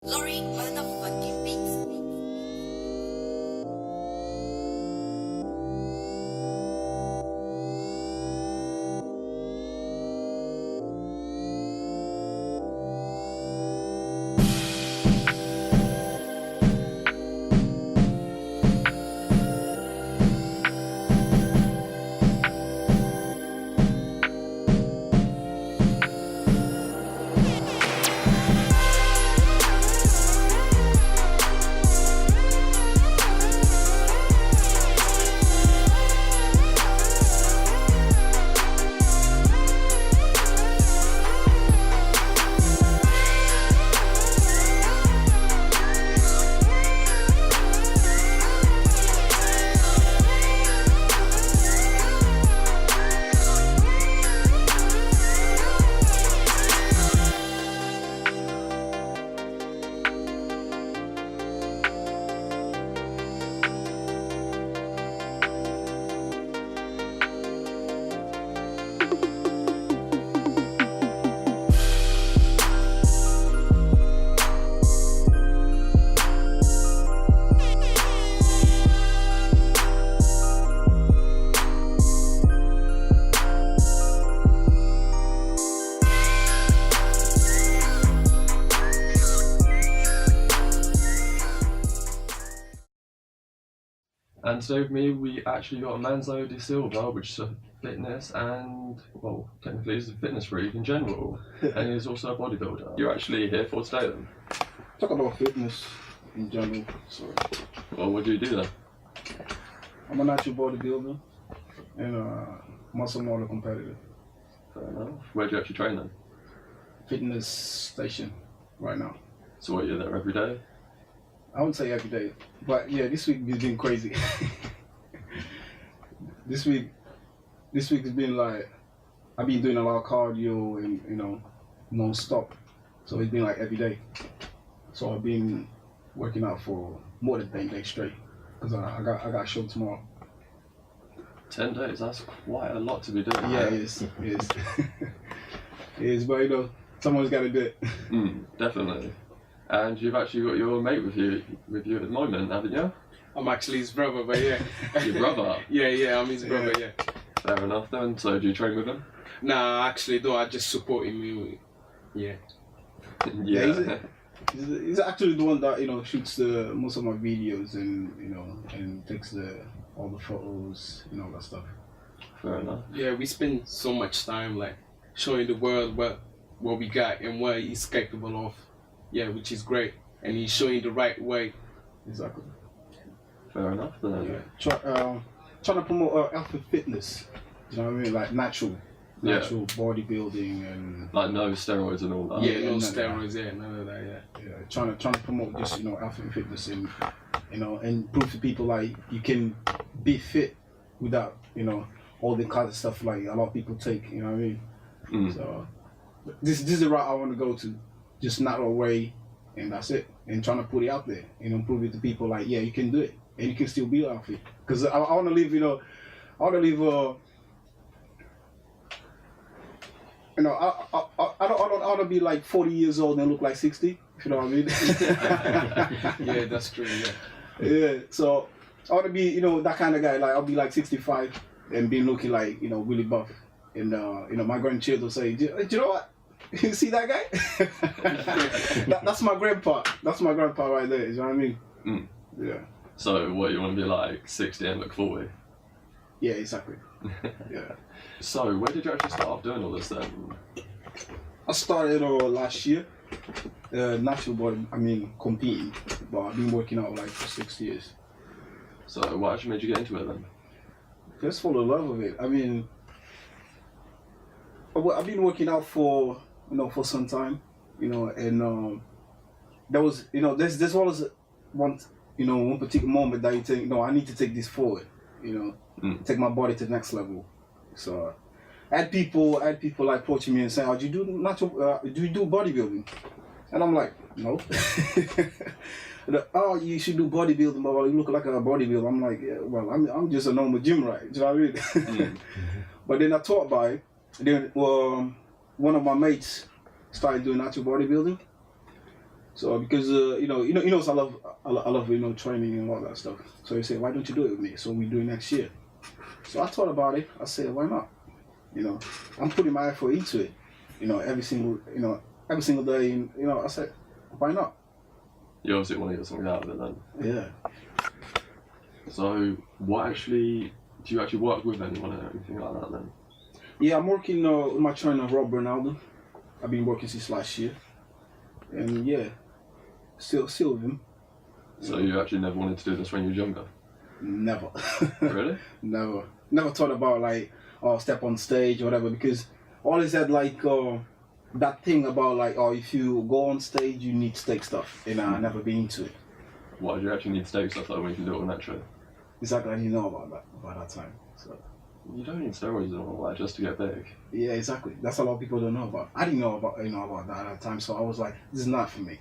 Glory motherfucking beats. And today with me, we actually got Manso Da Silva, which is a fitness and, well, technically he's a fitness freak in general, and he's also a bodybuilder. You're actually here for today then? Talk about fitness in general. So, well, what do you do then? I'm a natural bodybuilder and a muscle model competitor. Fair enough. Where do you actually train then? Fitness station right now. So what, you're there every day? I wouldn't say every day, but yeah, this week has been crazy. This week has been like, I've been doing a lot of cardio and, non-stop. So it's been like every day. So I've been working out for more than 10 days straight, because I got a show tomorrow. 10 days, that's quite a lot to be doing. Yeah, it is. It is, but someone's got to do it. Definitely. And you've actually got your mate with you at the moment, haven't you? I'm actually his brother, but yeah. Your brother? Yeah, I'm his brother, yeah. Fair enough then. So do you train with him? Nah, actually, though, I just support him. Yeah. Yeah. He's actually the one that shoots most of my videos and takes all the photos and all that stuff. Fair enough. Yeah, we spend so much time like showing the world what we got and what he's capable of. Yeah, which is great, and he's showing the right way. Exactly. Fair enough then. Yeah. Trying to promote health and fitness. You know what I mean? Like natural bodybuilding and like no steroids and all that. Yeah, no steroids. Yeah, none of that. Yeah. Yeah, trying to promote just health and fitness and and prove to people like you can be fit without all the kind of stuff like a lot of people take. You know what I mean? So this is the route I want to go to. Just natural way, and that's it. And trying to put it out there, prove it to people like, yeah, you can do it, and you can still be healthy. Because I want to live, I don't want to be like 40 years old and look like 60. If you know what I mean? Yeah, that's true. Yeah. Yeah. So I want to be, that kind of guy. Like I'll be like 65 and be looking like, really buff. And my grandchildren will say, do you know what? You see that guy? That's my grandpa. That's my grandpa right there. You know what I mean? Yeah. So what, you want to be like 60 and look 40? Yeah, exactly. Yeah. So where did you actually start off doing all this then? I started last year. Natural body, competing. But I've been working out like for 6 years. So what actually made you get into it then? Just for the love of it. I've been working out for some time, and there was, there's always one particular moment that you think, I need to take this forward, take my body to the next level. So I had people like approaching me and saying, do you do bodybuilding? And I'm like, no. Oh, you should do bodybuilding, but you look like a bodybuilder. I'm like, yeah, well, I'm just a normal gym rat, do you know what I mean? But then I thought about it. Then one of my mates started doing natural bodybuilding, So because I love training and all that stuff. So he said, why don't you do it with me? So we do it next year. So I thought about it. I said, why not? I'm putting my effort into it. Every single day. And, I said, why not? You obviously want to get something out of it then. Yeah. So do you actually work with anyone or anything like that then? Yeah, I'm working with my trainer Rob Ronaldo. I've been working since last year, and yeah, still with him. So you actually never wanted to do this when you were younger? Never. Really? Never thought about like step on stage or whatever, because always had like that thing about like if you go on stage you need to take stuff, and I never been into it. Why do you actually need to take stuff like when you can do it all naturally? Exactly, I didn't know about that time. So. You don't need steroids and all that just to get big. Yeah, exactly. That's a lot of people don't know about. I didn't know about that at that time, so I was like, this is not for me.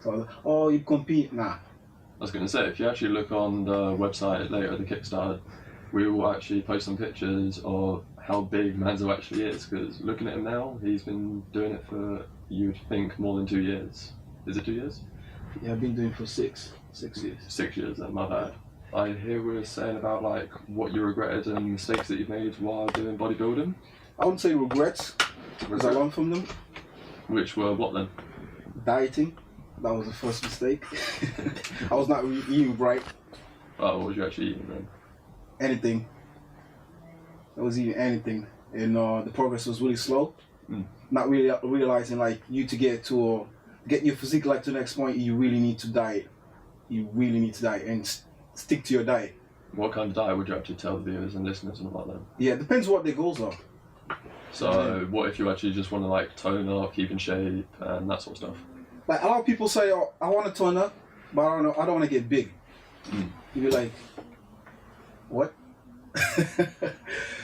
So I was like, you compete? Nah. I was going to say, if you actually look on the website later, the Kickstarter, we will actually post some pictures of how big Manso actually is, because looking at him now, he's been doing it for, you'd think, more than 2 years. Is it 2 years? Yeah, I've been doing it for 6 years. 6 years, then, my bad. I hear we were saying about like what you regretted and mistakes that you've made while doing bodybuilding. I wouldn't say regrets, because I learned from them. Which were what then? Dieting, that was the first mistake. I was not eating right. Oh, what was you actually eating then? Anything. I was eating anything, and the progress was really slow. Not really realizing like you to get your physique like to the next point, you really need to diet. You really need to diet and stick to your diet. What kind of diet would you actually tell the viewers and listeners about that? Yeah, it depends what their goals are. So what if you actually just want to like tone up, keep in shape and that sort of stuff? Like a lot of people say, I want to tone up, but I don't want to get big. You'd be like, what?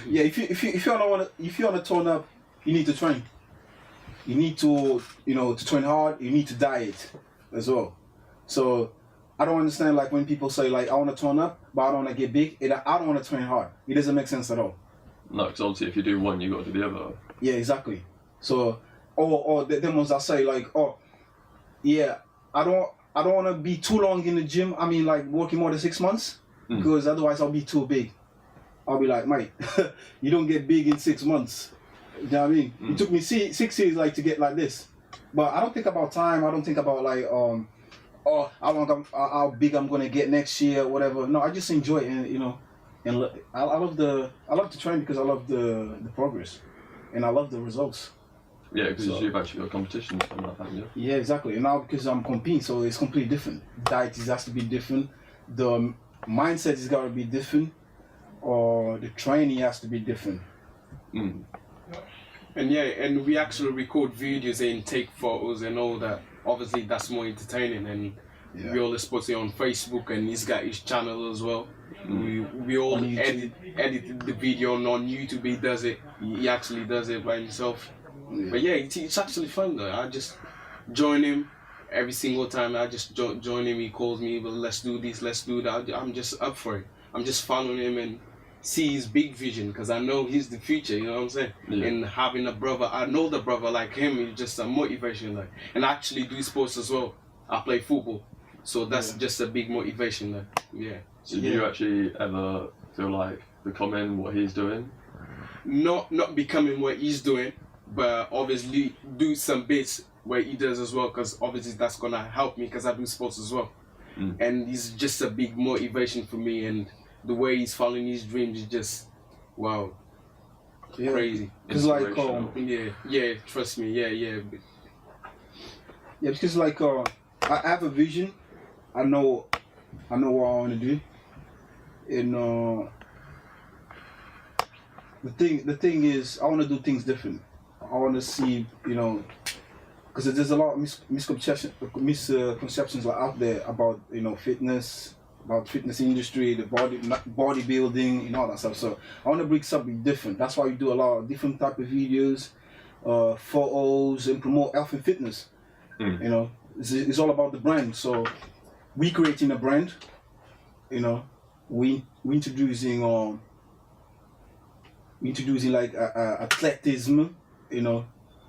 Yeah, if you want to tone up, you need to train. You need to to train hard. You need to diet as well. So I don't understand like when people say like I want to tone up, but I don't want to get big. I don't want to train hard. It doesn't make sense at all. No, because obviously if you do one, you got to do the other. Yeah, exactly. So or them ones that say like, yeah, I don't want to be too long in the gym. I mean like working more than 6 months, because otherwise I'll be too big. I'll be like, mate, you don't get big in 6 months. You know what I mean? It took me 6 years like to get like this. But I don't think about time. I don't think about like how big I'm gonna get next year, whatever. No, I just enjoy it, and and I love to train because I love the progress, and I love the results. Yeah, because you've actually got competitions from that, haven't you? Yeah, exactly. And now because I'm competing, so it's completely different. Diet has to be different. The mindset has got to be different, or the training has to be different. And yeah, and we actually record videos and take photos and all that. Obviously, that's more entertaining, and we always post it on Facebook, and he's got his channel as well. We all edited the video on YouTube. He does it. He actually does it by himself. But yeah, it's actually fun though. I just join him every single time. I just join him. He calls me, well, let's do this, let's do that. I'm just up for it. I'm just following him and see his big vision, because I know he's the future, you know what I'm saying? Yeah. And having a brother, an older brother like him, is just a motivation. Like, and I actually do sports as well. I play football, so that's just a big motivation. Like, yeah. So do you actually ever feel like becoming what he's doing? Not becoming what he's doing, but obviously do some bits where he does as well, because obviously that's gonna help me, because I do sports as well. And he's just a big motivation for me, and the way he's following his dreams is just wow, crazy. It's like yeah, trust me, yeah, because like I have a vision. I know what I want to do, and the thing is I want to do things different. I want to see, because there's a lot of misconceptions like out there about fitness. About fitness industry, the bodybuilding, and all that stuff. So I want to bring something different. That's why we do a lot of different type of videos, photos, and promote health and fitness. It's all about the brand. So we creating a brand. We introducing like athleticism.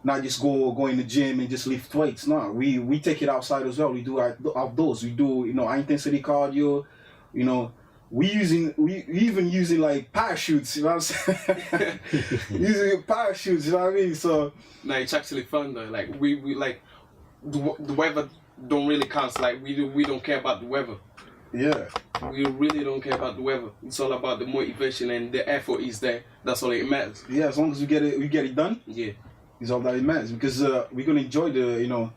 not just go in the gym and just lift weights. No, we take it outside as well. We do outdoors. We do, you know, high intensity cardio. You know, we even using like parachutes. You know what I'm saying? Using parachutes. You know what I mean? So no, it's actually fun though. Like we like the weather don't really count. Like we don't care about the weather. Yeah. We really don't care about the weather. It's all about the motivation and the effort is there. That's all it matters. Yeah, as long as we get it done. Yeah. It's all that it matters, because we're gonna enjoy the, you know,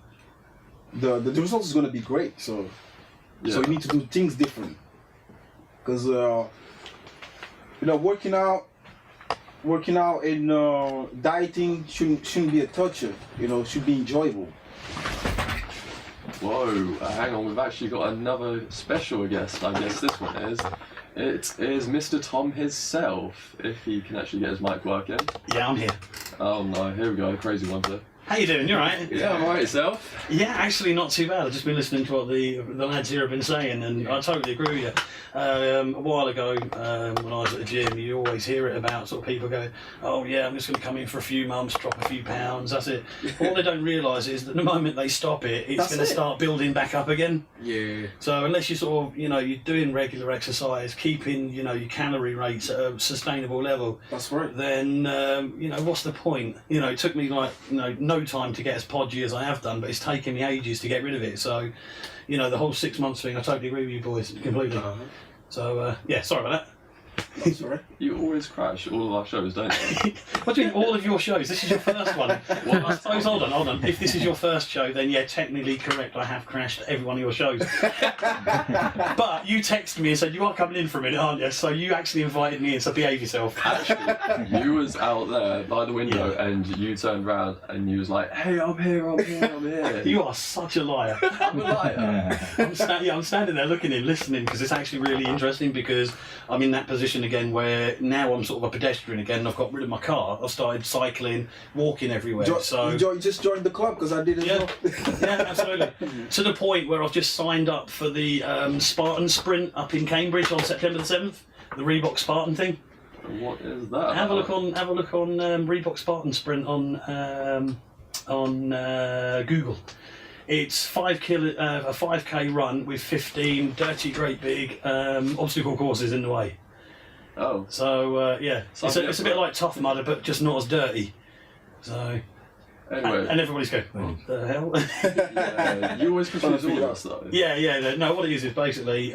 the results is gonna be great. So so we need to do things different, because you know, working out and dieting shouldn't be a torture. You know, it should be enjoyable. Whoa, hang on, we've actually got another special guest. I guess this one is. It is Mr. Tom himself, if he can actually get his mic working. Yeah, I'm here. Oh no, here we go, crazy one sir. How you doing? You alright? Yeah, I'm alright, yourself? Yeah, actually not too bad. I've just been listening to what the lads here have been saying, and I totally agree with you. A while ago, when I was at the gym, you always hear it about sort of people going, oh yeah, I'm just going to come in for a few months, drop a few pounds, that's it. What they don't realise is that the moment they stop it, it's going to start building back up again. Yeah. So unless you sort of, you know, you're doing regular exercise, keeping, you know, your calorie rates at a sustainable level, That's right. then, you know, what's the point? You know, it took me like, you know, no time to get as podgy as I have done, but it's taken me ages to get rid of it. So, you know, the whole 6 months thing, I totally agree with you boys, completely. So, yeah, sorry about that. That's all right. You always crash all of our shows, don't you? What do you mean, all of your shows? This is your first one. Well, I suppose, hold on. If this is your first show, then yeah, technically correct, I have crashed every one of your shows. But you texted me and said, you are coming in for a minute, aren't you? So you actually invited me in, so behave yourself. Actually, you was out there by the window and you turned around and you was like, hey, I'm here. You are such a liar. I'm a liar. I'm standing there looking in, listening, because it's actually really interesting, because I'm in that position again where now I'm sort of a pedestrian again, and I've got rid of my car. I've started cycling, walking everywhere. You just joined the club, because I did as well. Yeah, absolutely. To the point where I've just signed up for the Spartan Sprint up in Cambridge on September the 7th, the Reebok Spartan thing. What is that? Have a look on Reebok Spartan Sprint on Google. It's a 5k run with 15 dirty, great big obstacle courses in the way. Oh. So yeah, it's a bit like Tough Mudder, but just not as dirty. So. Anyway. And everybody's going, what the hell? Yeah, you always confuse all that stuff. Yeah. No, what it is basically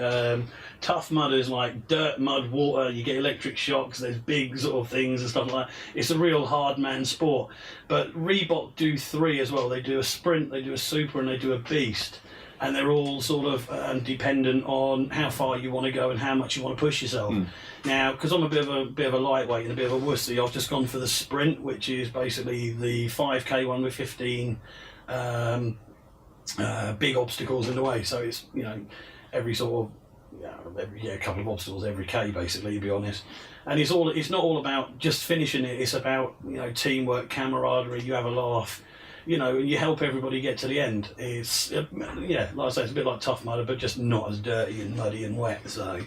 Tough Mudder is like dirt, mud, water. You get electric shocks. There's big sort of things and stuff like that. It's a real hard man sport. But Reebok do 3 as well. They do a sprint, they do a super, and they do a beast. And they're all sort of dependent on how far you want to go and how much you want to push yourself. Now, because I'm a bit of a lightweight and a bit of a wussy, I've just gone for the sprint, which is basically the 5k one with 15 big obstacles in the way. So it's, you know, every sort of every couple of obstacles every k, basically, to be honest. And it's not all about just finishing it. It's about, you know, teamwork, camaraderie. You have a laugh. You know, and you help everybody get to the end. It's, yeah, like I say, it's a bit like Tough Mudder, but just not as dirty and muddy and wet. So,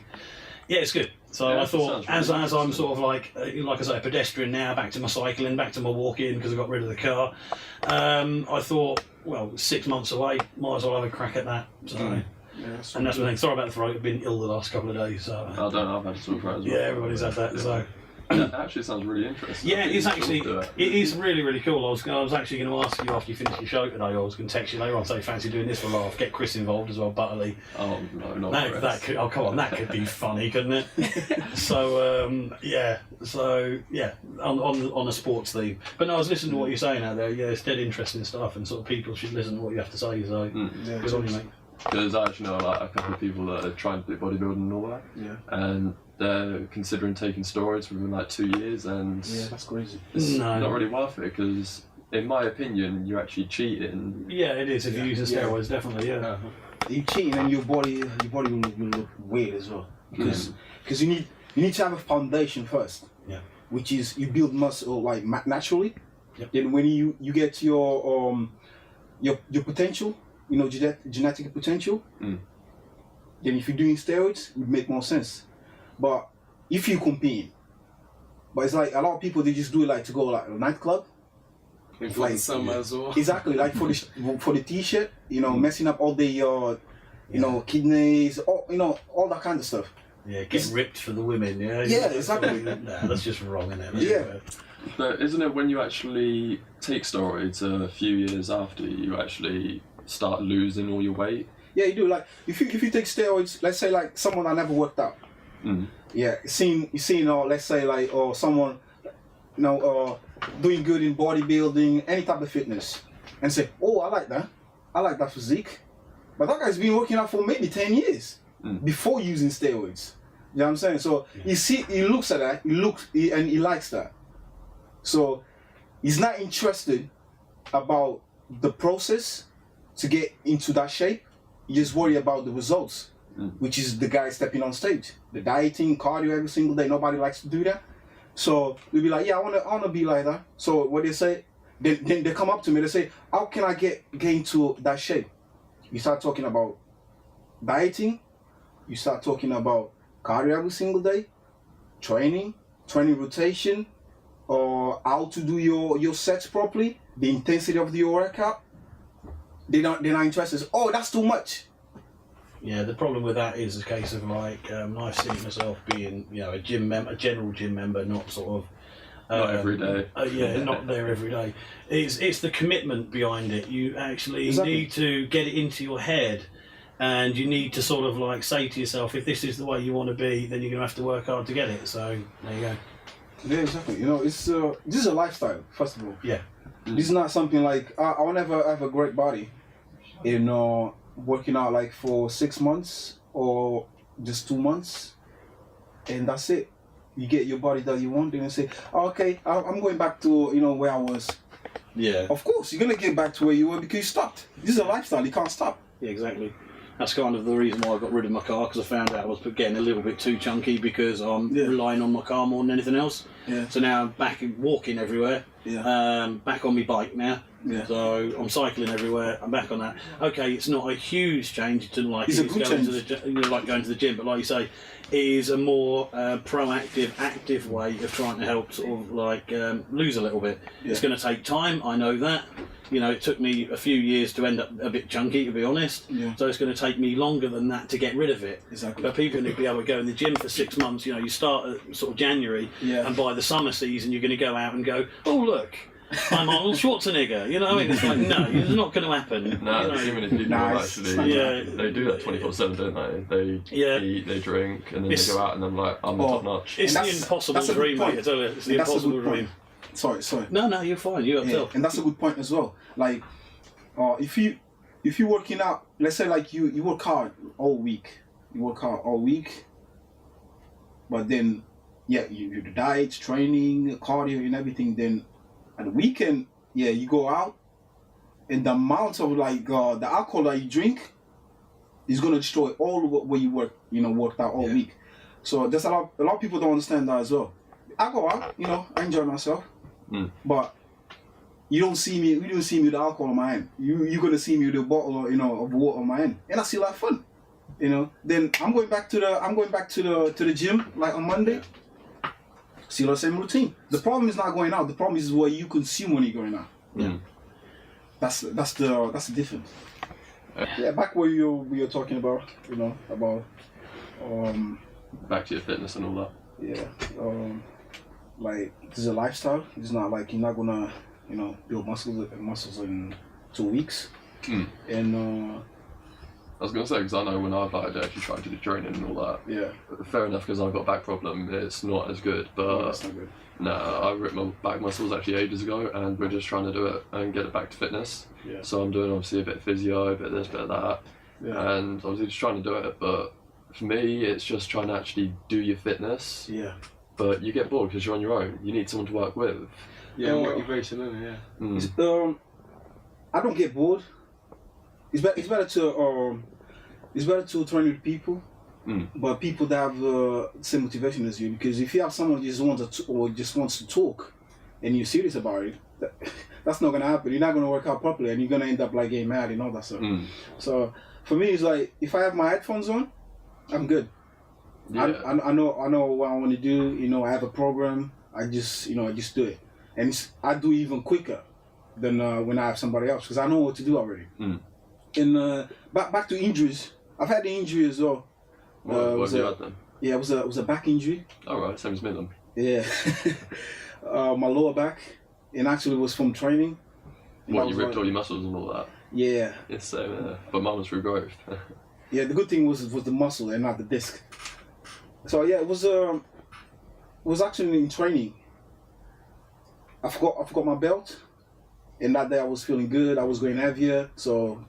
yeah, it's good. So yeah, I thought, really as I'm sort of like I say, a pedestrian now, back to my cycling, back to my walking, because I got rid of the car. I thought, well, 6 months away, might as well have a crack at that. So, Yeah, and that's the thing. Sorry about the throat. I've been ill the last couple of days. So, I don't know, I've had a sore throat as well. yeah, everybody's had that. So. That actually sounds really interesting. Yeah, it's actually, it is really, really cool. I was actually going to ask you after you finish your show today, I was going to text you later on, say, fancy doing this for a laugh, get Chris involved as well, Butterly. Oh, no, not Chris. That could, oh, come on, that could be funny, couldn't it? So, on a sports theme. But no, I was listening to what you're saying out there. Yeah, it's dead interesting stuff, and sort of people should listen to what you have to say, so good on you, mate. Because I actually know like a couple of people that are trying to do bodybuilding and all that. Yeah. And they're considering taking steroids within like 2 years, and yeah, that's crazy. it's not really worth it, because in my opinion you're actually cheating. Yeah, it is if you're using steroids, definitely. Yeah. You're cheating, and your body will look weird as well, because you need to have a foundation first. Yeah. Which is you build muscle like naturally. Yep. Then when you get your potential, you know, genetic potential, then if you're doing steroids, it would make more sense. But if you compete, but it's like a lot of people, they just do it like to go like a nightclub, And for the summer as well. Exactly, like for the t-shirt, you know, messing up all the you know, kidneys, all that kind of stuff. Yeah, getting ripped for the women. Yeah. Yeah, exactly. Nah, that's just wrong, isn't it? Yeah. But isn't it when you actually take steroids a few years after you actually start losing all your weight? Yeah, you do. Like if you take steroids, let's say like someone that never worked out. Yeah, you seen let's say like or someone, you know, doing good in bodybuilding, any type of fitness, and say, oh, I like that physique, but that guy's been working out for maybe 10 years before using steroids. You know what I'm saying? So he looks at that, and he likes that. So he's not interested about the process to get into that shape. You just worry about the results, which is the guy stepping on stage, the dieting, cardio every single day. Nobody likes to do that. So we'll be like, yeah, I wanna be like that. So what they say, then they come up to me, they say, how can I get into that shape? You start talking about dieting, you start talking about cardio every single day, training rotation, or how to do your sets properly, the intensity of your workout. They're not interested. Oh, that's too much. Yeah, the problem with that is a case of like I see myself being, you know, a general gym member, not sort of not every day. Not there every day. It's the commitment behind it. You actually need to get it into your head, and you need to sort of like say to yourself, if this is the way you want to be, then you're gonna have to work hard to get it. So there you go. Yeah, exactly. You know, it's this is a lifestyle. First of all. Yeah. This is not something like I'll never have a great body, you know, working out like for 6 months or just 2 months, and that's it. You get your body that you want, and you say, oh, okay, I'm going back to, you know, where I was. Yeah. Of course, you're gonna get back to where you were because you stopped. This is a lifestyle. You can't stop. Yeah, exactly. That's kind of the reason why I got rid of my car, because I found out I was getting a little bit too chunky because I'm relying on my car more than anything else. Yeah. So now I'm back walking everywhere. Yeah. Back on my bike now. Yeah. So I'm cycling everywhere. I'm back on that. Okay, it's not a huge change to like It's a good change. Like going to the gym, but like you say, it is a more proactive, active way of trying to help sort of like lose a little bit. Yeah. It's going to take time. I know that. You know, it took me a few years to end up a bit chunky, to be honest. Yeah. So it's going to take me longer than that to get rid of it. Exactly. But people need to be able to go in the gym for 6 months. You know, you start at sort of January, and by the summer season, you're going to go out and go, oh look, I'm Arnold Schwarzenegger. You know what I mean? It's like, no, it's not going to happen. No, you know? too many people actually. They do that 24/7, don't they? They eat, they drink, and then they go out, and then like, I'm top notch. It's the impossible dream, mate. I tell you, it's the impossible dream. Sorry. No, you're fine. You're up. And that's a good point as well. Like, if you're working out, let's say like you work hard all week. But then, you do diet, training, cardio, and everything. Then at the weekend, you go out, and the amount of like the alcohol that you drink is gonna destroy all where you worked out all week. So there's a lot of people don't understand that as well. I go out, I enjoy myself, but you don't see me with the alcohol in my hand. You're gonna see me with a bottle, of water in my hand, and I still have fun. Then I'm going back to the gym like on Monday. Still the same routine. The problem is not going out. The problem is what you consume when you're going out. Yeah. That's the difference. Back where you're talking about, about back to your fitness and all that. Yeah. Like this is a lifestyle. It's not like you're not gonna, build muscles in 2 weeks. And I was gonna say, because I know when I've actually tried to do training and all that. Yeah. Fair enough, because I've got a back problem. It's not as good, but that's not good. No, I ripped my back muscles actually ages ago, and we're just trying to do it and get it back to fitness. Yeah. So I'm doing obviously a bit of physio, a bit of this, a bit of that, and obviously just trying to do it. But for me, it's just trying to actually do your fitness. Yeah. But you get bored because you're on your own. You need someone to work with. Yeah, motivation, isn't it? Yeah. I don't get bored. It's better to train with people, but people that have the same motivation as you. Because if you have someone who just wants to talk, and you're serious about it, that's not gonna happen. You're not gonna work out properly, and you're gonna end up like getting mad and all that stuff. So for me, it's like if I have my headphones on, I'm good. Yeah. I know what I want to do. I have a program. I just do it, and I do even quicker. than when I have somebody else because I know what to do already. And back to injuries. I've had the injury as well. What have you had then? Yeah, it was a back injury. All right, same as me then. Yeah, my lower back, and actually it was from training. What, you ripped all your muscles and all that? Yeah. Yes, same. But mine was through growth. Yeah, the good thing was the muscle and not the disc. So yeah, it was actually in training. I forgot my belt, and that day I was feeling good. I was going heavier, so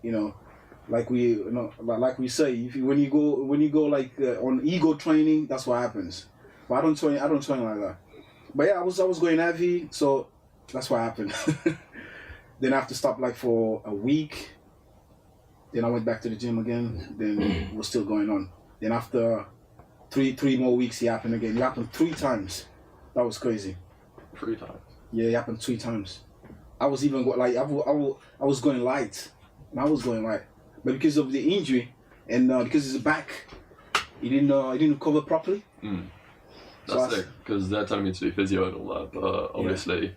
like we say, when you go like on ego training, that's what happens. But I don't train like that. But yeah, I was going heavy, so that's what happened. Then I have to stop like for a week. Then I went back to the gym again. Then it was still going on. Then after three more weeks, it happened again. It happened 3 times. That was crazy. 3 times. Yeah, it happened 3 times. I was even like I was going light, and I was going light, but because of the injury and because his back, he didn't cover properly. That's it, because they're telling me to do physio and all that, but obviously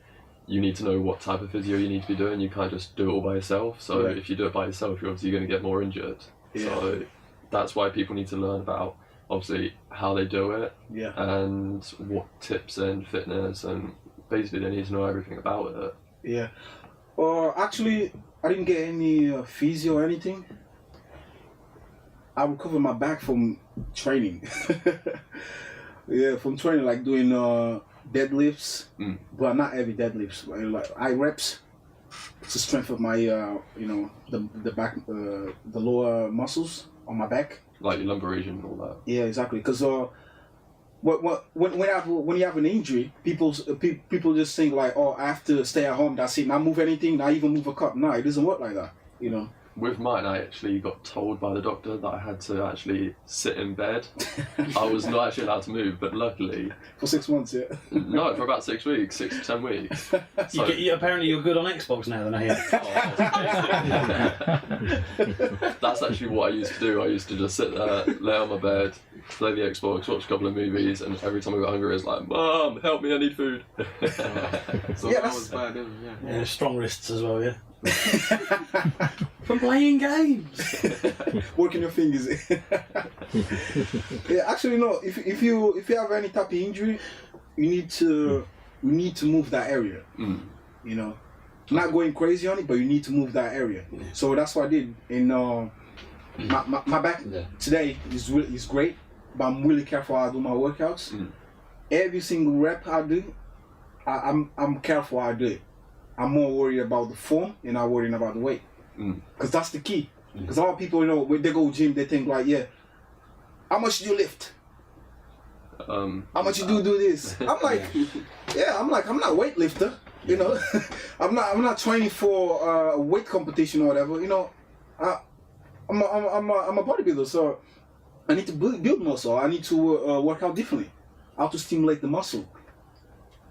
you need to know what type of physio you need to be doing. You can't just do it all by yourself. So if you do it by yourself, you're obviously going to get more injured. Yeah. So that's why people need to learn about obviously how they do it and what tips and fitness, and basically they need to know everything about it. Yeah. Actually, I didn't get any physio or anything. I recovered my back from training. Yeah, from training, like doing deadlifts, but not heavy deadlifts. Like high reps. It's the strength of my, the back, the lower muscles on my back. Like your lumbar region and all that. Yeah, exactly. Because when you have an injury, people just think like, oh, I have to stay at home. That's it. Not move anything. Not even move a cup. No, it doesn't work like that. With mine, I actually got told by the doctor that I had to actually sit in bed. I was not actually allowed to move, but luckily... For 6 months, yeah? No, for about 6 weeks, 6 to 10 weeks. So, apparently you're good on Xbox now, then, I hear. That's actually what I used to do. I used to just sit there, lay on my bed, play the Xbox, watch a couple of movies, and every time I got hungry, it was like, Mum, help me, I need food. So that was bad, yeah, strong wrists as well, yeah. From playing games, working your fingers. Yeah, actually, no. If you have any type of injury, you need to move that area. Not going crazy on it, but you need to move that area. So that's what I did. And my back today is great, but I'm really careful how I do my workouts. Every single rep I do, I'm careful how I do it. I'm more worried about the form and not worrying about the weight. Because that's the key. Because a lot of people, when they go gym, they think like, how much do you lift? How much you do this? I'm like, I'm not a weightlifter. I'm not training for a weight competition or whatever. I'm a bodybuilder, so I need to build muscle. I need to work out differently. How to stimulate the muscle.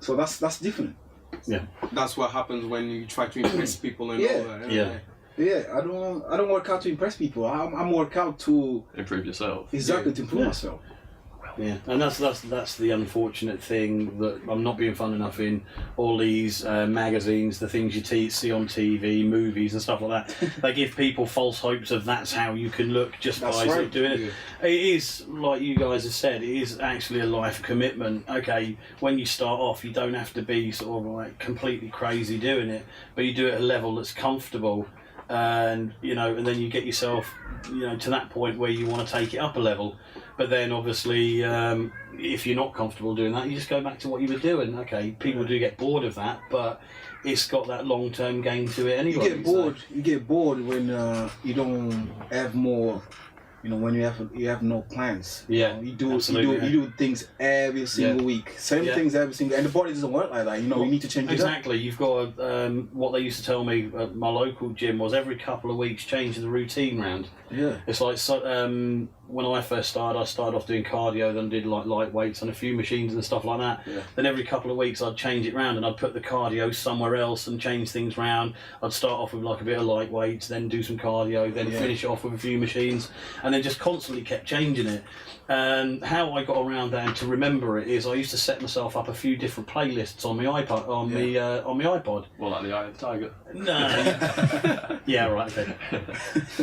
So that's different. Yeah, that's what happens when you try to impress people and all that. Yeah, I don't work out to impress people. I'm work out to improve yourself. Exactly, to improve myself. Yeah, and that's the unfortunate thing, that I'm not being fun enough in all these magazines, the things you see on TV, movies and stuff like that. They give people false hopes of that's how you can look just by doing it. It is, like you guys have said, it is actually a life commitment. Okay, when you start off, you don't have to be sort of like completely crazy doing it, but you do it at a level that's comfortable. And and then you get yourself to that point where you want to take it up a level, but then obviously if you're not comfortable doing that, you just go back to what you were doing. Okay, people do get bored of that, but it's got that long-term gain to it anyway. You get bored when you don't have more, when you have no plans. Yeah, you do things every single week, same things every single, and the body doesn't work like that. You need to change it up. Exactly. You've got what they used to tell me at my local gym was every couple of weeks change the routine round. Yeah, it's like when I first started, I started off doing cardio, then did like light weights on a few machines and stuff like that. Yeah. Then every couple of weeks I'd change it round and I'd put the cardio somewhere else and change things round. I'd start off with like a bit of light weights, then do some cardio, then finish it off with a few machines, and then just constantly kept changing it. And how I got around that and to remember it is I used to set myself up a few different playlists on my iPod. On my iPod. Well, like the Eye of the Tiger. No. Yeah, right. Okay.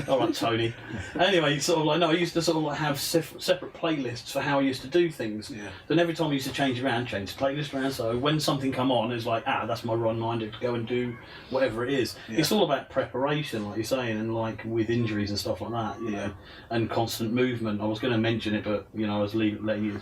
All right, Tony. Anyway, sort of like I used to sort of like have separate playlists for how I used to do things. Yeah. Then every time I used to change the playlist around. So when something come on, it's like that's my reminder to go and do whatever it is. Yeah. It's all about preparation, like you're saying, and like with injuries and stuff like that. You know, and constant movement. I was going to mention it, but I was letting you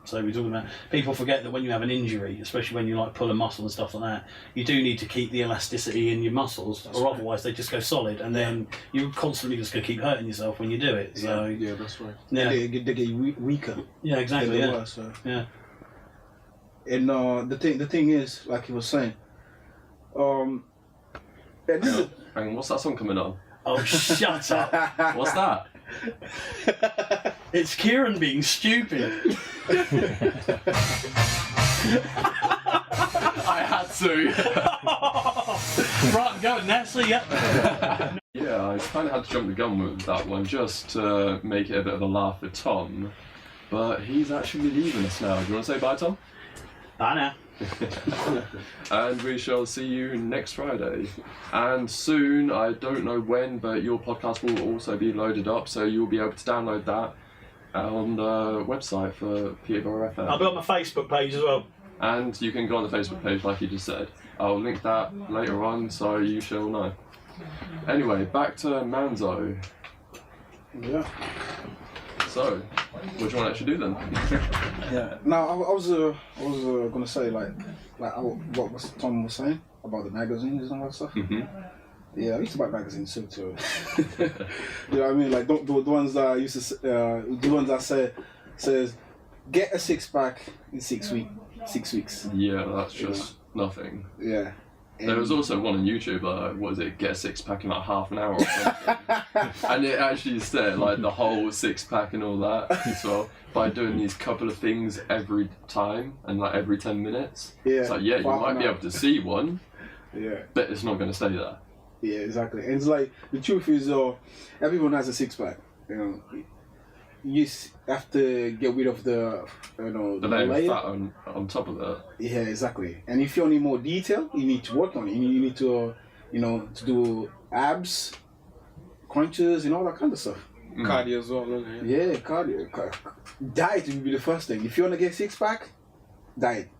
So we're talking about people forget that when you have an injury, especially when you like pull a muscle and stuff like that, you do need to keep the elasticity in your muscles, otherwise they just go solid, and then you're constantly just going to keep hurting yourself when you do it. So yeah, that's right. Yeah, They get weaker. Yeah, exactly. Than they Yeah. were, so. Yeah. And the thing is, like he was saying, Hang on, what's that song coming on? Oh, shut up! What's that? It's Kieran being stupid. I had to. Right, go, Nancy. Yeah. Yeah, I kind of had to jump the gun with that one just to make it a bit of a laugh with Tom. But he's actually leaving us now. Do you want to say bye, Tom? Bye now. And we shall see you next Friday. And soon, I don't know when, but your podcast will also be loaded up, so you'll be able to download that on the website for Peterborough FM. I'll be on my Facebook page as well. And you can go on the Facebook page like you just said. I'll link that later on, so you shall know. Anyway, back to Manso. Yeah. So, what do you want to actually do then? Yeah. Now I was gonna say like what was Tom was saying about the magazines and all that stuff. Mm-hmm. Yeah, I used to buy magazines too. You know what I mean? Like the ones that I used to the ones that says get a 6-pack in 6 weeks. Yeah, that's just nothing. Yeah. There was also one on YouTube, what is it, get a 6-pack in like half an hour or something. And it actually said like the whole 6-pack and all that as well, by doing these couple of things every time and like every 10 minutes. Yeah. It's like, yeah, you might be able to see one, Yeah. but it's not going to stay there. Yeah, exactly. And it's like the truth is, everyone has a 6-pack. You know, you have to get rid of the The layer of fat on top of it. Yeah, exactly. And if you need more detail, you need to work on it. You need to, to do abs, crunches, and all that kind of stuff. Cardio as well, isn't it? Yeah, cardio. Diet will be the first thing. If you want to get 6-pack, diet.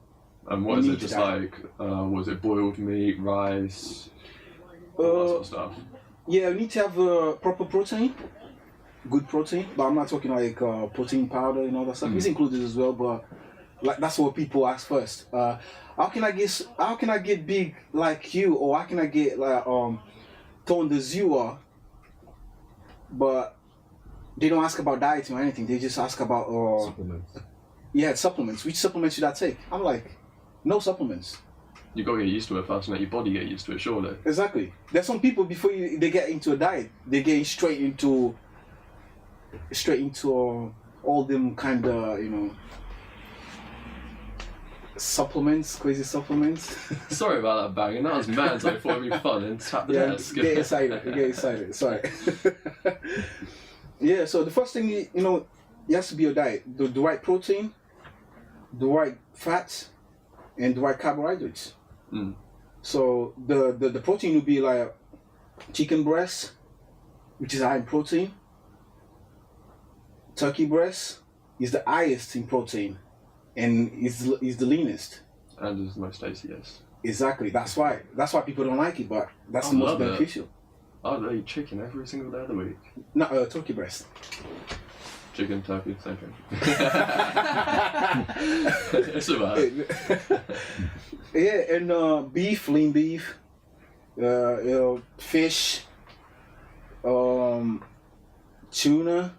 And what is it, just like, was it boiled meat, rice, all that sort of stuff? Yeah, you need to have proper protein. Good protein, but I'm not talking like protein powder and all that stuff. It's included as well, but like that's what people ask first. How can I get big like you, or how can I get like toned as you are? But they don't ask about dieting or anything. They just ask about supplements. Yeah, supplements. Which supplements should I take? I'm like, no supplements. You got to get used to it first and let your body get used to it, surely. Exactly. There's some people before they get into a diet, they get straight into all them kind of supplements, crazy supplements. Sorry about that banging. That was mad. So I thought it'd be fun and tap the desk. Get excited. Sorry. Yeah. So the first thing it has to be a diet. The right protein, the right fats, and the right carbohydrates. Mm. So the protein would be like chicken breast, which is high in protein. Turkey breast is the highest in protein, and is the leanest. And it's the most tasty, yes. Exactly. That's why people don't like it, but that's the most beneficial. I'd eat chicken every single day of the week. No, turkey breast. Chicken, turkey, same thing. It's about Yeah, and beef, lean beef, fish, tuna.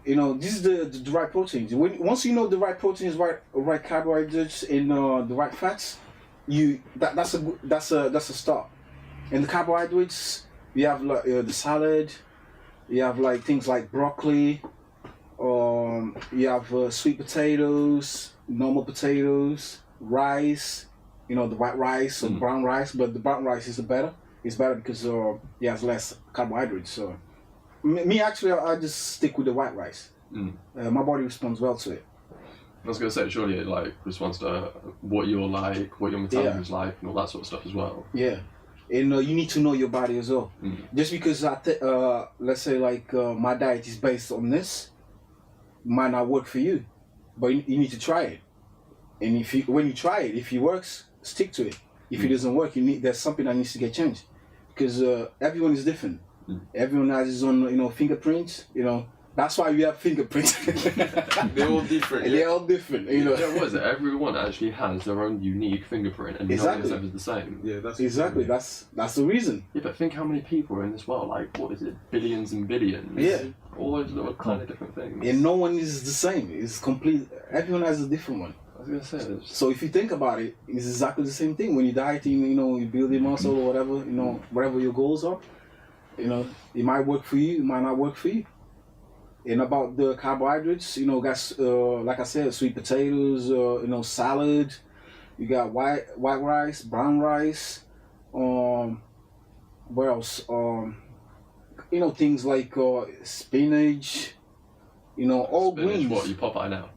This is the right proteins. Once you know the right proteins, right carbohydrates, and the right fats, that's a start. And the carbohydrates, we have the salad, You have like things like broccoli. You have sweet potatoes, normal potatoes, rice. You know, the white rice or brown rice, but the brown rice is better. It's better because it has less carbohydrates. So, me actually, I just stick with the white rice. My body responds well to it. I was gonna say, surely it like responds to what you're like, what your metabolism's like, and all that sort of stuff as well. Yeah, and you need to know your body as well. Just because let's say like my diet is based on this, might not work for you, but you need to try it. And when you try it, if it works, stick to it. If it doesn't work, there's something that needs to get changed, because everyone is different. Everyone has his own, fingerprints. That's why we have fingerprints. They're all different. They're all different. Yeah, what is it? Everyone actually has their own unique fingerprint, and exactly. none of them is the same. Yeah, that's exactly. That's the reason. Yeah, but think how many people are in this world. Like, what is it? Billions and billions. Yeah. All those little kind of different things. And no one is the same. It's complete. Everyone has a different one. I was gonna say. So if you think about it, it's exactly the same thing. When you're dieting, you build your muscle or whatever, whatever your goals are, it might work for you, it might not work for you. And about the carbohydrates, guys, like I said, sweet potatoes, salad. You got white rice, brown rice. What else? Things like spinach. All Spinach, greens. what, you pop eye now?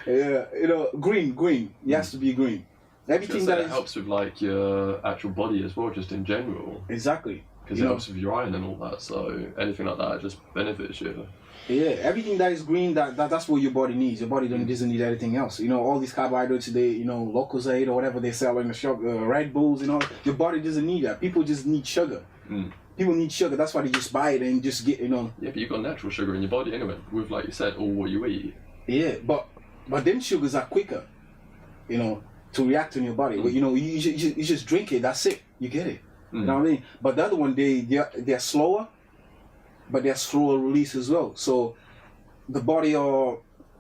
Yeah, green. It has to be green. Everything that helps with like your actual body as well, just in general. Exactly. Because it helps with your iron and all that, so anything like that just benefits you. Yeah, everything that is green, that's what your body needs. Your body doesn't need anything else. All these carbohydrates, Lucozade or whatever they sell in the shop, Red Bulls, your body doesn't need that. People just need sugar. People need sugar, that's why they just buy it and just get, Yeah, but you've got natural sugar in your body anyway, with, like you said, all what you eat. Yeah, but them sugars are quicker, to react in your body. You just drink it, that's it, you get it. You know what I mean? But the other one, they're slower, but they're slower release as well. So the body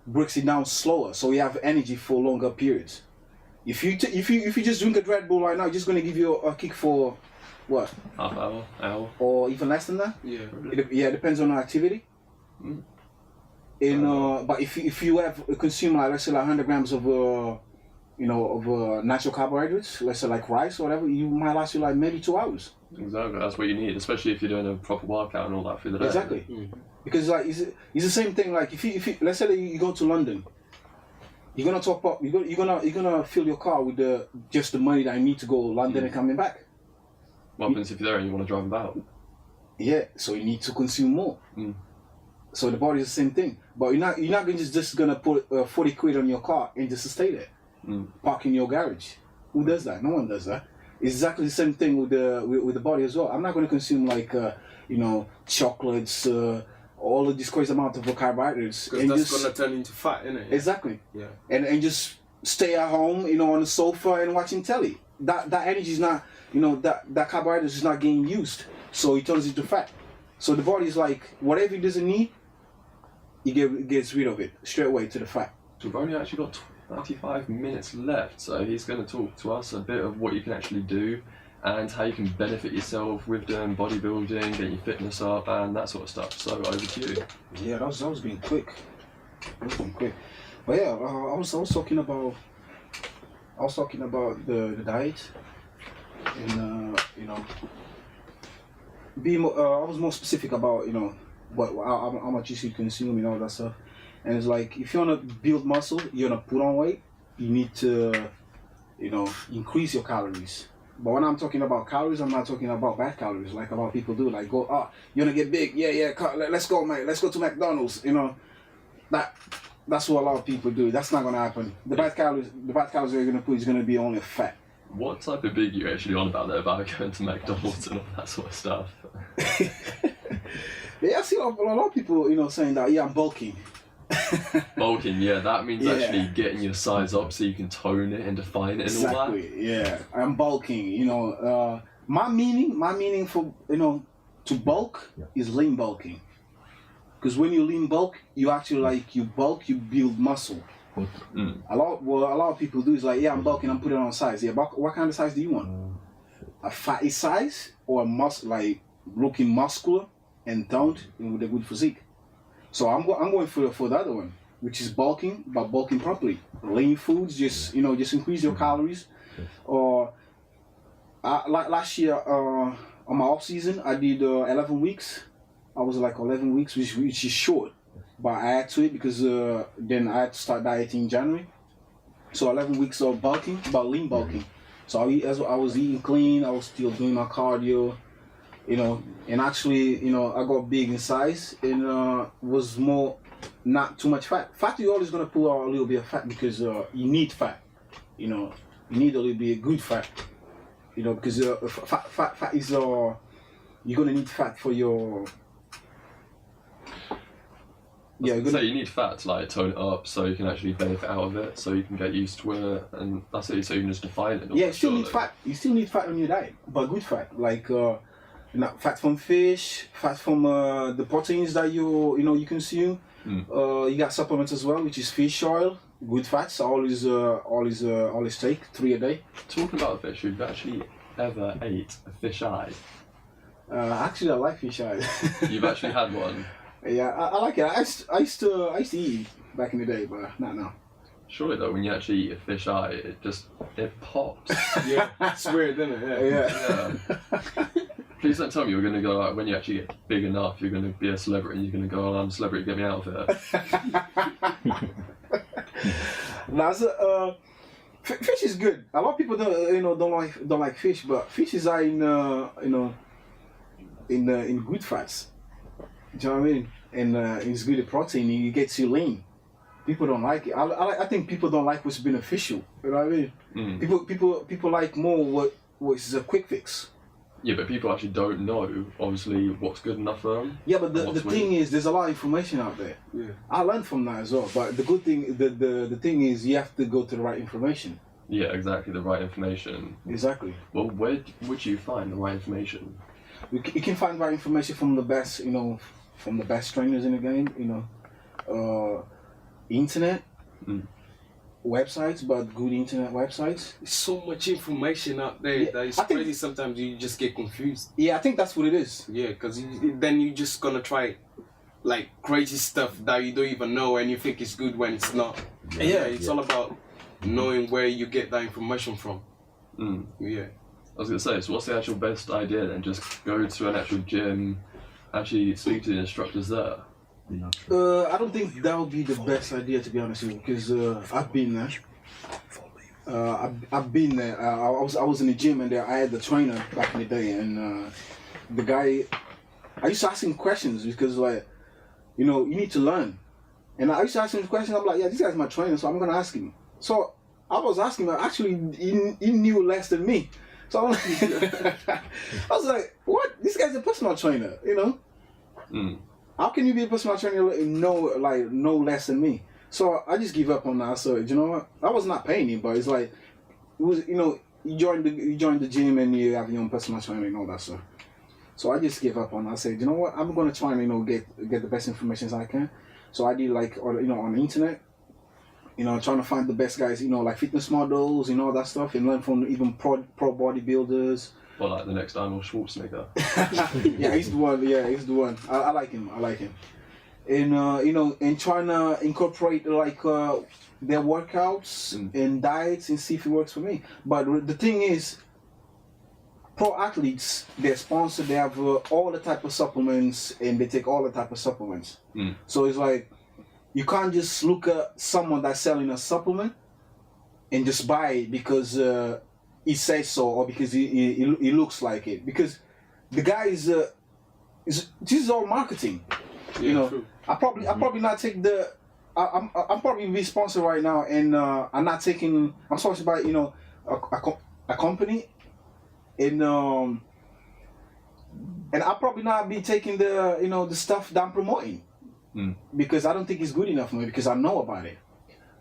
breaks it down slower, so you have energy for longer periods. If you just drink a Red Bull right now, it's just gonna give you a kick for what? Half hour, or even less than that. Yeah. It depends on the activity. But if you have consumed let's say 100 grams of natural carbohydrates, let's say like rice or whatever, you might last you like maybe 2 hours. Exactly, that's what you need, especially if you're doing a proper workout and all that through the day. Exactly, because like it's the same thing. Like if you let's say that you go to London, you're gonna top up. You're gonna fill your car with just the money that you need to go to London and coming back. What happens if you're there and you want to drive about? Yeah, so you need to consume more. So the body is the same thing, but you're not just gonna put 40 quid on your car and just stay there. Park in your garage. Who does that? No one does that. It's exactly the same thing with the body as well. I'm not going to consume like chocolates, all of this crazy amount of carbohydrates, because that's going to turn into fat, isn't it? Exactly. Yeah. And just stay at home, on the sofa and watching telly. That energy is not, that carbohydrate is not getting used, so it turns into fat. So the body is like whatever it doesn't need, it gets rid of it straight away to the fat. So we've only actually got 95 minutes left, so he's going to talk to us a bit of what you can actually do and how you can benefit yourself with doing bodybuilding, getting your fitness up and that sort of stuff. So over to you. Yeah, that was being quick. But yeah, I was talking about the diet and I was more specific about how much you should consume and all that stuff. And it's like, if you want to build muscle, you want to put on weight, you need to, increase your calories. But when I'm talking about calories, I'm not talking about bad calories, like a lot of people do. Like, you want to get big? Yeah, let's go, mate. Let's go to McDonald's. That's what a lot of people do. That's not going to happen. The bad calories you're going to put is going to be only fat. What type of big are you actually on about there, about going to McDonald's and all that sort of stuff? Yeah, I see a lot of people, saying that, yeah, I'm bulking. Bulking, yeah, that means actually getting your size up so you can tone it and define it and all that. Exactly, yeah. I'm bulking, my meaning for, to bulk is lean bulking. Because when you lean bulk, you actually you build muscle. A lot of people do is like, yeah, I'm bulking, I'm putting on size. Yeah, but what kind of size do you want? A fatty size or like looking muscular and toned and with a good physique. So I'm going for the other one, which is bulking, but bulking properly. Lean foods, just increase your calories. Or like last year on my off season, I did 11 weeks. I was like 11 weeks, which is short, but I had to it because then I had to start dieting in January. So 11 weeks of bulking, but lean bulking. So I was eating clean. I was still doing my cardio. And actually, I got big in size and was more, not too much fat. Fat, you're always gonna pull out a little bit of fat because you need fat. You need a little bit of good fat. Because fat is you're gonna need fat for your. Yeah, you need fat to like tone it up so you can actually benefit out of it, so you can get used to it, and that's it. So you can just define it. Yeah, you still need fat. You still need fat on your diet, but good fat, like fat from fish, fat from the proteins that you consume. You got supplements as well, which is fish oil, good fats. Always take 3 a day. Talking about fish, you've actually ever ate a fish eye? Actually, I like fish eye. You've actually had one? Yeah, I like it. I used to eat it back in the day, but not now. Surely though, when you actually eat a fish eye, it pops. Yeah, it's weird, isn't it? Yeah. Please don't tell me you're going to go, like, when you actually get big enough, you're going to be a celebrity and you're going to go, I'm a celebrity, get me out of here. Fish is good. A lot of people don't like fish, but fishes are in good fats. Do you know what I mean? And it's good at protein. It gets you lean. People don't like it. I think people don't like what's beneficial. You know what I mean? People like more what is a quick fix. Yeah, but people actually don't know, obviously, what's good enough for them. Yeah, but the thing is, there's a lot of information out there. Yeah. I learned from that as well. But the good thing, the thing is, you have to go to the right information. Yeah, exactly, the right information. Exactly. Well, where would you find the right information? You can find the right information from the best, from the best trainers in the game. Internet. Websites, but good internet websites. There's so much information out there that it's crazy. Sometimes you just get confused. Yeah, I think that's what it is. Yeah, because then you're just gonna try like crazy stuff that you don't even know and you think it's good when it's not. Yeah, it's all about knowing where you get that information from. Yeah. I was gonna say, so what's the actual best idea then? Just go to an actual gym, actually speak to the instructors there? I don't think that would be the best idea, to be honest with you, because I've been there. I've been there. I was in the gym and I had the trainer back in the day, and the guy, I used to ask him questions because you need to learn. And I used to ask him questions. I'm like, yeah, this guy's my trainer, so I'm gonna ask him. So I was asking him. Actually, he knew less than me. So I'm like, I was like, what? This guy's a personal trainer, How can you be a personal trainer and know less than me? So I just give up on that. So you know what? I was not paying him, but it's like, it was you join the gym and you have your own personal trainer and all that stuff. So I just gave up on that. I said, you know what? I'm gonna try and get the best information as I can. So I did on the internet, trying to find the best guys, like fitness models and all that stuff, and learn from even pro bodybuilders. Or like the next Arnold Schwarzenegger. Yeah, he's the one. Yeah, he's the one. I like him. And and trying to incorporate their workouts and diets and see if it works for me. But the thing is, pro athletes, they're sponsored. They have all the type of supplements, and they take all the type of supplements. So it's like you can't just look at someone that's selling a supplement and just buy it because. He says so, or because he looks like it. Because the guy is this is all marketing. Yeah, true. I probably not take the. I'm probably be sponsored right now, and I'm not taking. I'm sponsored by a company, and I'll probably not be taking the the stuff that I'm promoting because I don't think it's good enough for me because I know about it.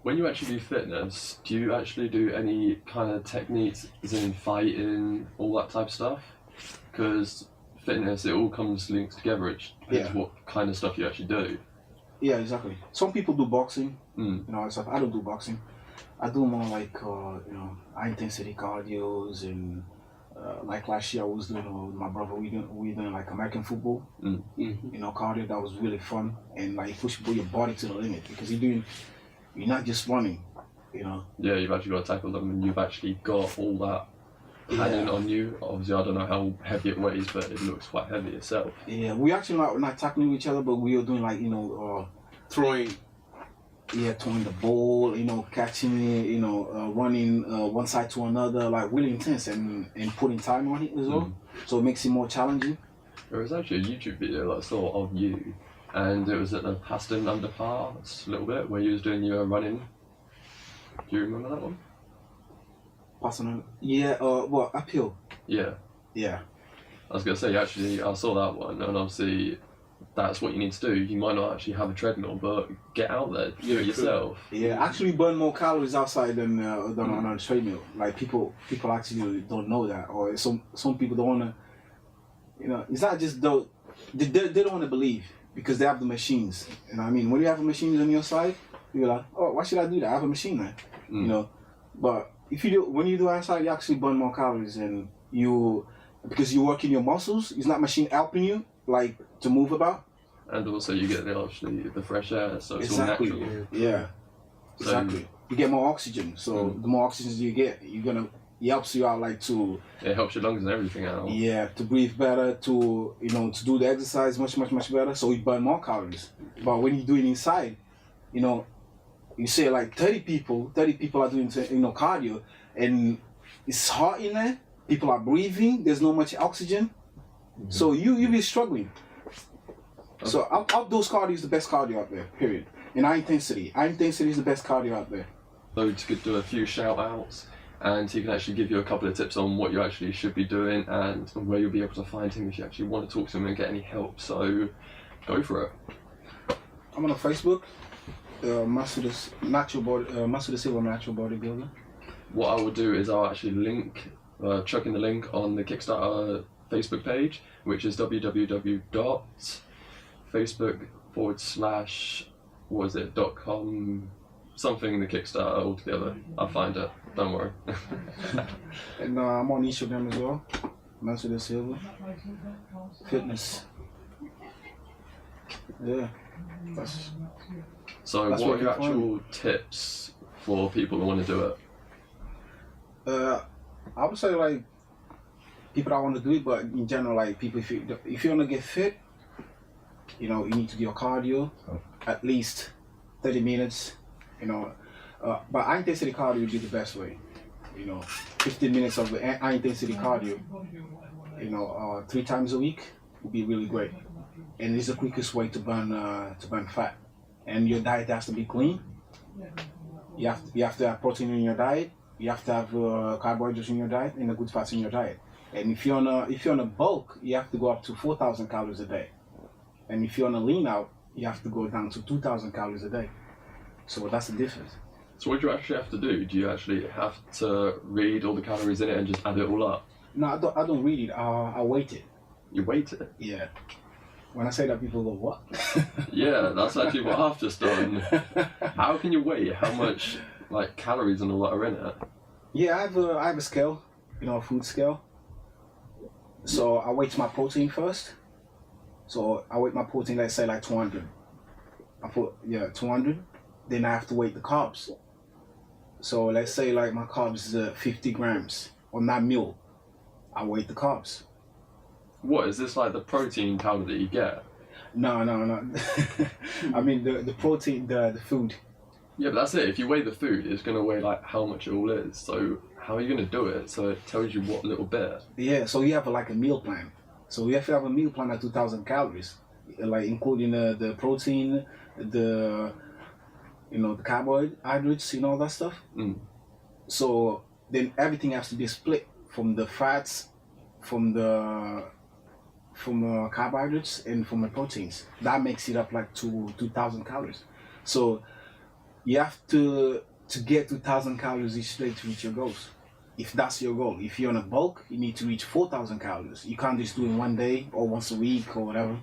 When you actually do fitness, do you actually do any kind of techniques, as in fighting, all that type of stuff? Because fitness, it all comes linked together. It depends what kind of stuff you actually do. Yeah, exactly. Some people do boxing, stuff. I don't do boxing. I do more like high intensity cardios and Like last year, I was doing with my brother. We doing like American football. Mm-hmm. You know, cardio. That was really fun, and like push your body to the limit because you're not just running. You know. Yeah, you've actually got to tackle them, and you've actually got all that padding on you. Obviously, I don't know how heavy it weighs, but it looks quite heavy itself. Yeah, we actually not tackling each other, but we were doing like Throwing. Yeah, throwing the ball, catching it, running one side to another, like really intense and putting time on it as well. So it makes it more challenging. There was actually a YouTube video that I saw of you, and it was at the Paston underpass a little bit where you was doing your running. Do you remember that one? Passing, yeah. What uphill? Yeah. Yeah. I was gonna say actually I saw that one, and obviously that's what you need to do. You might not actually have a treadmill, but get out there, do it yourself. Yeah, actually burn more calories outside than on a treadmill. Like people actually don't know that, or some people don't wanna. It's not just though they don't want to believe because they have the machines. You know what I mean? When you have a machine on your side, you're like, oh, why should I do that? I have a machine now. But when you do outside, you actually burn more calories, and because you're working your muscles. It's not machine helping you like to move about. And also you get the fresh air, so it's Exactly. all natural. Yeah. Exactly. You get more oxygen, so the more oxygen you get, it helps you out it helps your lungs and everything out. Yeah, to breathe better, to do the exercise much better, so you burn more calories. But when you do it inside, you say like 30 people are doing cardio, and it's hot in there. People are breathing. There's not much oxygen, so you'll be struggling. So outdoors cardio is the best cardio out there. Period. And high intensity is the best cardio out there. So to do a few shout outs, and he can actually give you a couple of tips on what you actually should be doing and where you'll be able to find him if you actually want to talk to him and get any help. So go for it. I'm on Facebook. Manso Da Silva Natural Bodybuilder. What I will do is I'll actually chuck in the link on the Kickstarter Facebook page, which is www.facebook.com something the Kickstarter altogether. I'll find it, don't worry. And I'm on Instagram as well, Manso Da Silva Fitness. Yeah. So what are your actual tips for people who want to do it? I would say like people that want to do it, but in general, like people, if you want to get fit, you need to do your cardio at least 30 minutes. But high intensity cardio would be the best way. 15 minutes of high intensity cardio, 3 times a week would be really great, and it's the quickest way to burn fat. And your diet has to be clean. You have to have protein in your diet. You have to have carbohydrates in your diet and the good fats in your diet. And if you're on a bulk, you have to go up to 4,000 calories a day. And if you're on a lean out, you have to go down to 2,000 calories a day. So that's the difference. So what do you actually have to do? Do you actually have to read all the calories in it and just add it all up? No, I don't read it. I weight it. You weight it? Yeah. When I say that, people go, what? Yeah, that's actually what I've just done. How can you weigh how much calories and all that are in it? Yeah, I have a scale, a food scale. So I weight my protein first. So I weight my protein, let's say 200. I put 200. Then I have to weight the carbs. So let's say my carbs is 50 grams on that meal. I weight the carbs. What is this the protein powder that you get? No. I mean the protein, the food. Yeah, but that's it. If you weigh the food, it's gonna weigh how much it all is. So how are you gonna do it? So it tells you what little bit. Yeah. So you have a meal plan. So you have to have a meal plan at 2,000 calories, including the protein, the the carbohydrates, all that stuff. So then everything has to be split from the fats, from the carbohydrates, and from the proteins. That makes it up to 2,000 calories. So you have to get 2,000 calories each day to reach your goals. If that's your goal. If you're on a bulk, you need to reach 4,000 calories. You can't just do it in one day or once a week or whatever.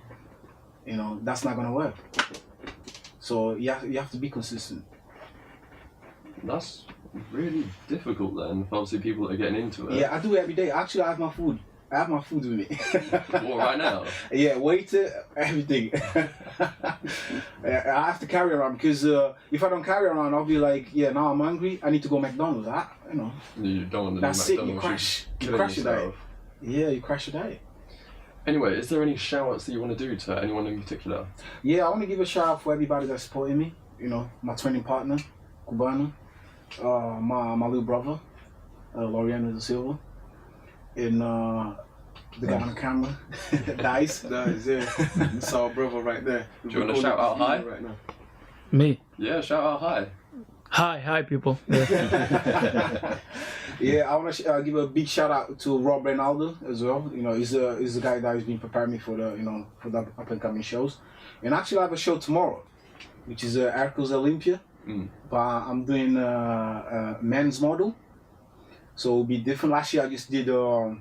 That's not gonna work. So you have to be consistent. That's really difficult then for obviously people that are getting into it. Yeah, I do it every day. Actually, I have my food. I have my food with me. What, right now? Yeah, waiter, everything. I have to carry around because if I don't carry around, I'll be like, yeah, now I'm hungry. I need to go McDonald's. You don't want to That's do it. You McDonald's. you crash your diet. Yeah, you crash your diet. Anyway, is there any shout-outs that you want to do to anyone in particular? Yeah, I want to give a shout out for everybody that's supporting me. You know, my training partner, Cubano, my little brother, Manso Da Silva, and the guy on the camera, Dice. That is it. It's our brother right there. Do you want to shout out hi? Right now. Me. Yeah, shout out hi. Hi, people. Yeah. Yeah, I want to give a big shout out to Rob Ronaldo as well. You know, he's the guy that has been preparing me for the up and coming shows. And actually, I have a show tomorrow, which is Arcos Olympia. But I'm doing men's model, so it'll be different. Last year I just did natural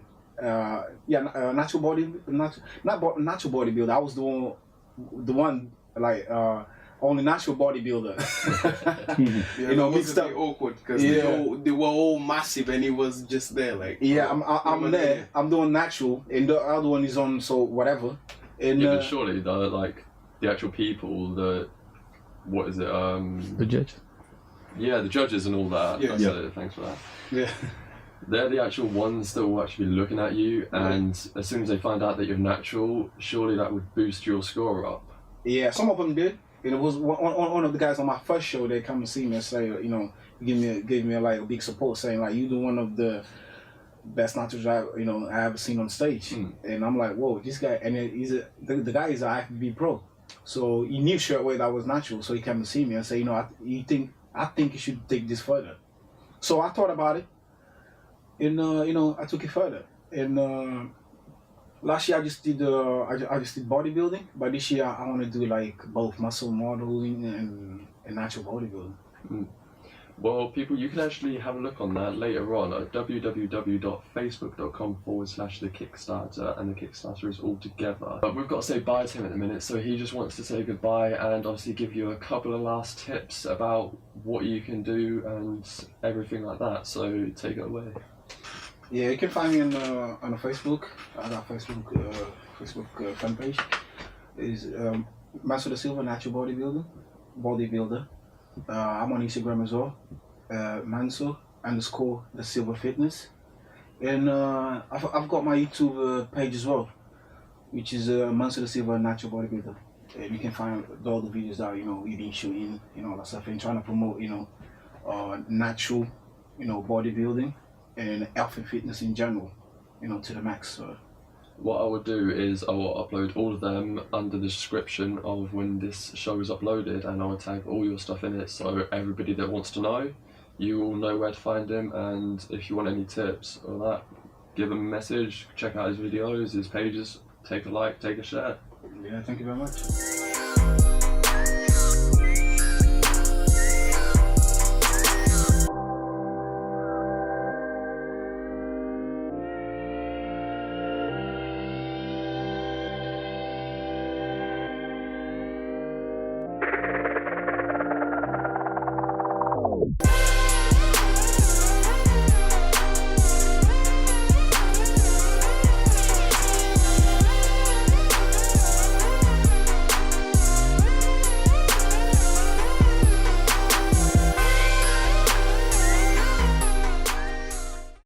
natural bodybuilder. I was the one like only natural bodybuilder. Yeah, you know, mixed up awkward because they were all massive and he was just there like. Yeah, I'm there. I'm doing natural, and the other one is on so whatever. And yeah, but surely the actual people, what is it? The judge. Yeah, the judges and all that. Yeah. That's it. Thanks for that. Yeah. They're the actual ones that will actually be looking at you, and as soon as they find out that you're natural, surely that would boost your score up. Yeah, some of them did. And it was one of the guys on my first show. They come and see me and say, gave me like a big support, saying like, "You do one of the best naturals I ever seen on stage." And I'm like, whoa, this guy, and the guy is an IFBB pro, so he knew straight away that I was natural. So he came to see me and say, I think you should take this further. So I thought about it, and I took it further. And last year I just did bodybuilding, but this year I want to do like both muscle modeling and natural bodybuilding. Well, people, you can actually have a look on that later on at www.facebook.com/the Kickstarter, and the Kickstarter is all together. But we've got to say bye to him at the minute, so he just wants to say goodbye and obviously give you a couple of last tips about what you can do and everything like that. So take it away. Yeah, you can find me on Facebook. I got Facebook fan page. Is Manso Da Silva, natural bodybuilder. I'm on Instagram as well, Manso_Da Silva Fitness, and I've got my YouTube page as well, which is Manso Da Silva Natural Bodybuilder. And you can find all the videos that we've been shooting, all that stuff, and trying to promote natural, bodybuilding and health and fitness in general, to the max. So. What I will do is I will upload all of them under the description of when this show is uploaded, and I will tag all your stuff in it, so everybody that wants to know, you will know where to find him. And if you want any tips or that, give him a message, check out his videos, his pages, take a like, take a share. Yeah, thank you very much.